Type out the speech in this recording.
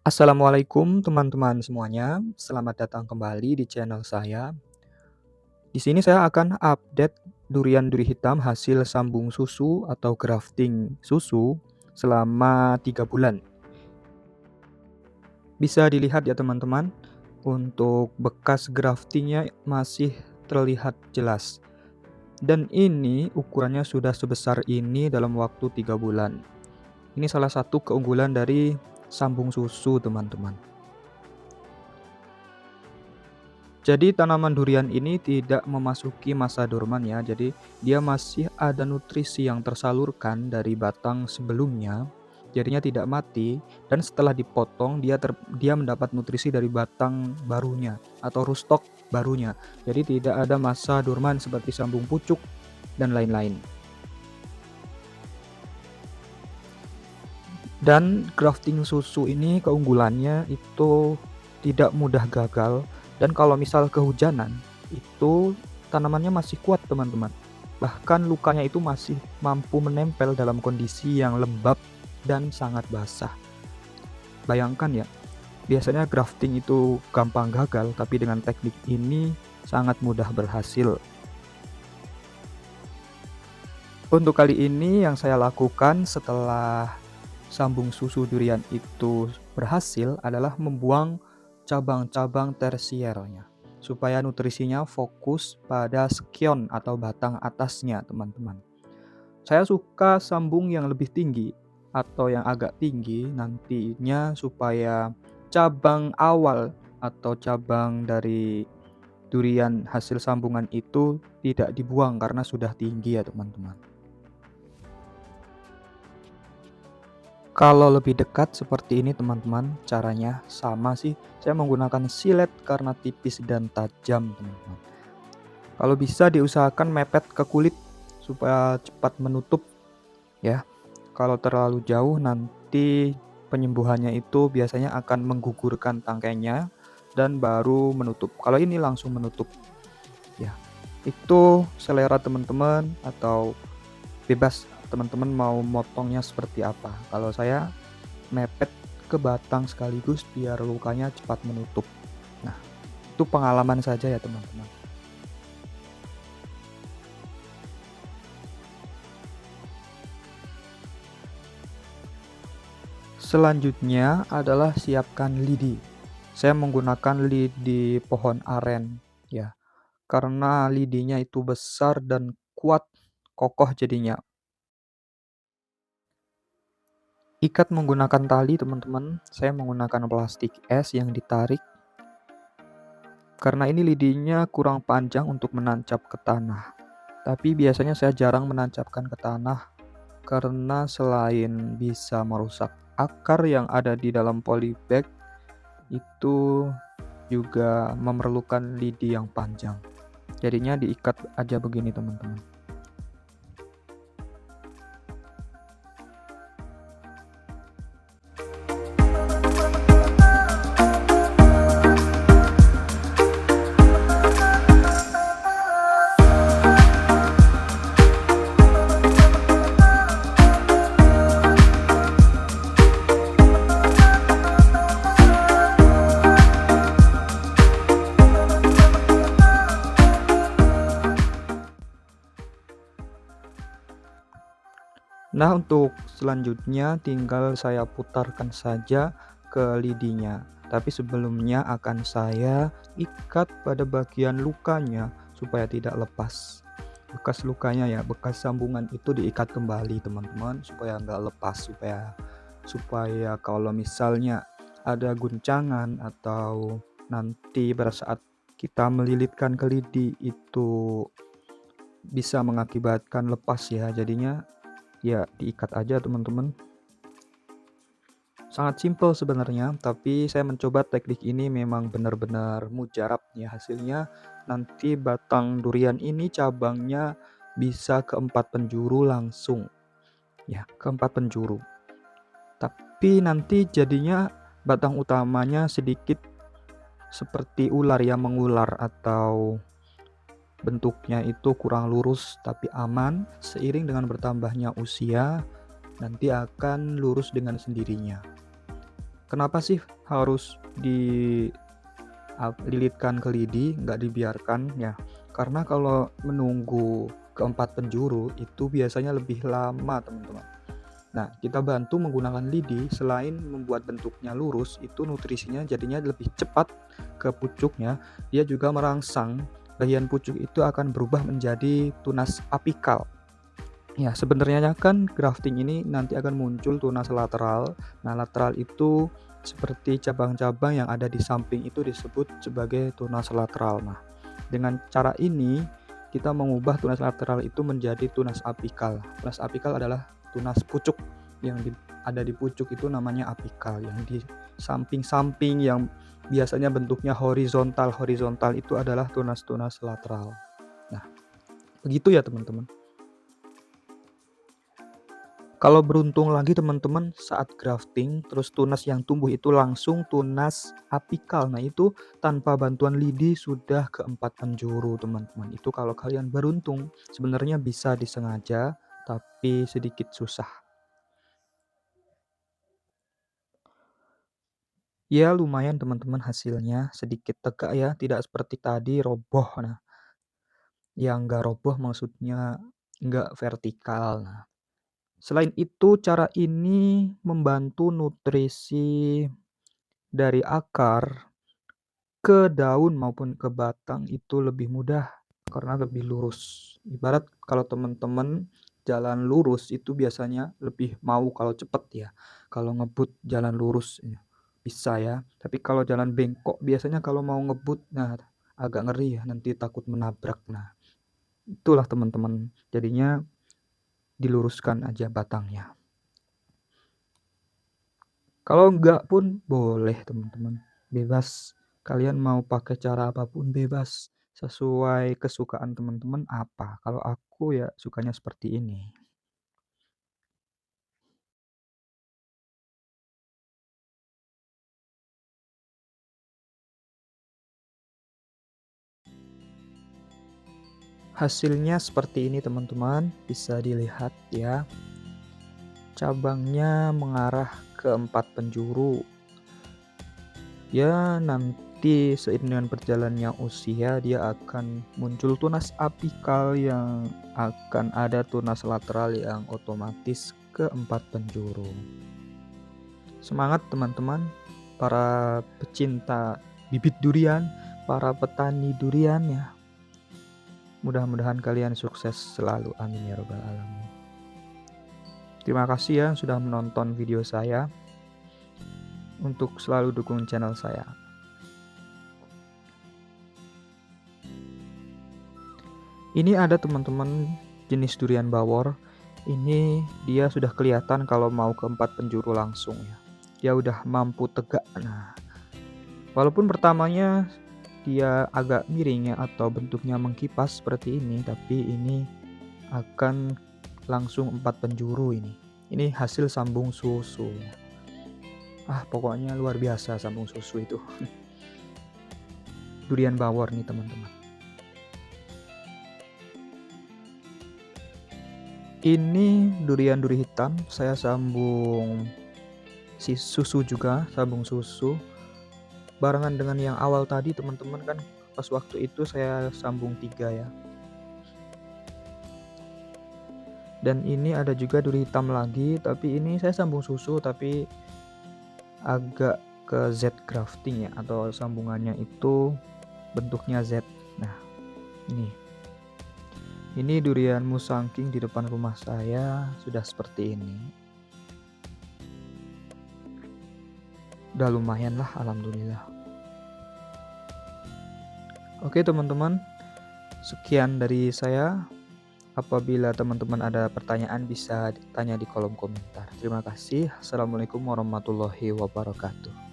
Assalamualaikum teman-teman semuanya, selamat datang kembali di channel saya. Di sini saya akan update durian duri hitam hasil sambung susu atau grafting susu selama 3 bulan. Bisa dilihat ya teman-teman, untuk bekas graftingnya masih terlihat jelas. Dan ini ukurannya sudah sebesar ini dalam waktu 3 bulan. Ini salah satu keunggulan dari sambung susu teman-teman. Jadi tanaman durian ini tidak memasuki masa dorman ya, jadi dia masih ada nutrisi yang tersalurkan dari batang sebelumnya, jadinya tidak mati dan setelah dipotong dia mendapat nutrisi dari batang barunya atau rootstock barunya. Jadi tidak ada masa dorman seperti sambung pucuk dan lain-lain. Dan grafting susu ini keunggulannya itu tidak mudah gagal, dan kalau misal kehujanan itu tanamannya masih kuat teman-teman. Bahkan lukanya itu masih mampu menempel dalam kondisi yang lembab dan sangat basah. Bayangkan ya, biasanya grafting itu gampang gagal, tapi dengan teknik ini sangat mudah berhasil. Untuk kali ini yang saya lakukan setelah sambung susu durian itu berhasil adalah membuang cabang-cabang tersiernya supaya nutrisinya fokus pada skion atau batang atasnya teman-teman. Saya suka sambung yang lebih tinggi atau yang agak tinggi nantinya supaya cabang awal atau cabang dari durian hasil sambungan itu tidak dibuang karena sudah tinggi ya teman-teman. Kalau lebih dekat seperti ini teman-teman, caranya sama sih. Saya menggunakan silet karena tipis dan tajam teman-teman. Kalau bisa diusahakan mepet ke kulit supaya cepat menutup ya. Kalau terlalu jauh nanti penyembuhannya itu biasanya akan menggugurkan tangkainya dan baru menutup. Kalau ini langsung menutup ya. Itu selera teman-teman atau bebas teman-teman mau motongnya seperti apa. Kalau saya mepet ke batang sekaligus biar lukanya cepat menutup. Nah, itu pengalaman saja ya teman-teman. Selanjutnya adalah siapkan lidi. Saya menggunakan lidi pohon aren ya. Karena lidinya itu besar dan kuat, kokoh jadinya. Ikat menggunakan tali teman-teman. Saya menggunakan plastik es yang ditarik karena ini lidinya kurang panjang untuk menancap ke tanah. Tapi biasanya saya jarang menancapkan ke tanah karena selain bisa merusak akar yang ada di dalam polybag, itu juga memerlukan lidi yang panjang. Jadinya diikat aja begini teman-teman. Nah, untuk selanjutnya tinggal saya putarkan saja ke lidinya. Tapi sebelumnya akan saya ikat pada bagian lukanya supaya tidak lepas. Bekas lukanya ya, bekas sambungan itu diikat kembali teman-teman supaya nggak lepas, supaya kalau misalnya ada guncangan atau nanti pada saat kita melilitkan ke lidi itu bisa mengakibatkan lepas ya, jadinya ya diikat aja teman-teman. Sangat simpel sebenarnya, tapi saya mencoba teknik ini memang benar-benar mujarab ya hasilnya. Nanti batang durian ini cabangnya bisa ke 4 penjuru langsung ya, ke 4 penjuru. Tapi nanti jadinya batang utamanya sedikit seperti ular yang mengular atau bentuknya itu kurang lurus tapi aman. Seiring dengan bertambahnya usia nanti akan lurus dengan sendirinya. Kenapa sih harus dililitkan ke lidi, nggak dibiarkan ya? Karena kalau menunggu keempat penjuru itu biasanya lebih lama teman-teman. Nah, kita bantu menggunakan lidi, selain membuat bentuknya lurus, itu nutrisinya jadinya lebih cepat ke pucuknya. Dia juga merangsang bagian pucuk itu akan berubah menjadi tunas apikal. Ya, sebenarnya kan grafting ini nanti akan muncul tunas lateral. Nah, lateral itu seperti cabang-cabang yang ada di samping itu disebut sebagai tunas lateral. Nah, dengan cara ini kita mengubah tunas lateral itu menjadi tunas apikal. Tunas apikal adalah tunas pucuk yang ada di pucuk itu namanya apikal. Yang di samping-samping yang biasanya bentuknya horizontal itu adalah tunas-tunas lateral. Nah, begitu ya teman-teman. Kalau beruntung lagi teman-teman saat grafting terus tunas yang tumbuh itu langsung tunas apikal. Nah, itu tanpa bantuan lidi sudah keempat penjuru teman-teman. Itu kalau kalian beruntung. Sebenarnya bisa disengaja tapi sedikit susah. Ya lumayan teman-teman hasilnya, sedikit tegak ya, tidak seperti tadi roboh. Nah, yang nggak roboh maksudnya nggak vertikal. Nah, selain itu cara ini membantu nutrisi dari akar ke daun maupun ke batang itu lebih mudah karena lebih lurus. Ibarat kalau teman-teman jalan lurus itu biasanya lebih mau kalau cepet ya. Kalau ngebut jalan lurus ya, bisa ya. Tapi kalau jalan bengkok biasanya kalau mau ngebut nah agak ngeri ya, nanti takut menabrak. Nah, itulah teman-teman. Jadinya diluruskan aja batangnya. Kalau enggak pun boleh teman-teman, bebas. Kalian mau pakai cara apapun bebas, sesuai kesukaan teman-teman apa. Kalau aku ya sukanya seperti ini. Hasilnya seperti ini teman-teman, bisa dilihat ya. Cabangnya mengarah ke 4 penjuru. Ya, nanti seiring dengan berjalannya usia dia akan muncul tunas apikal yang akan ada tunas lateral yang otomatis ke 4 penjuru. Semangat teman-teman, para pecinta bibit durian, para petani durian ya. Mudah-mudahan kalian sukses selalu, amin ya robbal alamin. Terima kasih ya sudah menonton video saya. Untuk selalu dukung channel saya. Ini ada teman-teman jenis durian bawor. Ini dia sudah kelihatan kalau mau ke 4 penjuru langsung ya. Dia udah mampu tegak. Nah, walaupun pertamanya dia agak miring ya atau bentuknya mengkipas seperti ini, tapi ini akan langsung 4 penjuru ini. Ini hasil sambung susu ya. Pokoknya luar biasa sambung susu itu. Durian bawor nih teman-teman. Ini durian duri hitam, saya sambung susu juga, sambung susu. Barengan dengan yang awal tadi teman-teman kan pas waktu itu saya sambung 3 ya. Dan ini ada juga duri hitam lagi, tapi ini saya sambung susu tapi agak ke Z grafting ya, atau sambungannya itu bentuknya Z. Nah, ini durian musangking di depan rumah saya sudah seperti ini. Udah lumayan lah, alhamdulillah. Oke teman-teman, sekian dari saya. Apabila teman-teman ada pertanyaan bisa tanya di kolom komentar. Terima kasih. Assalamualaikum warahmatullahi wabarakatuh.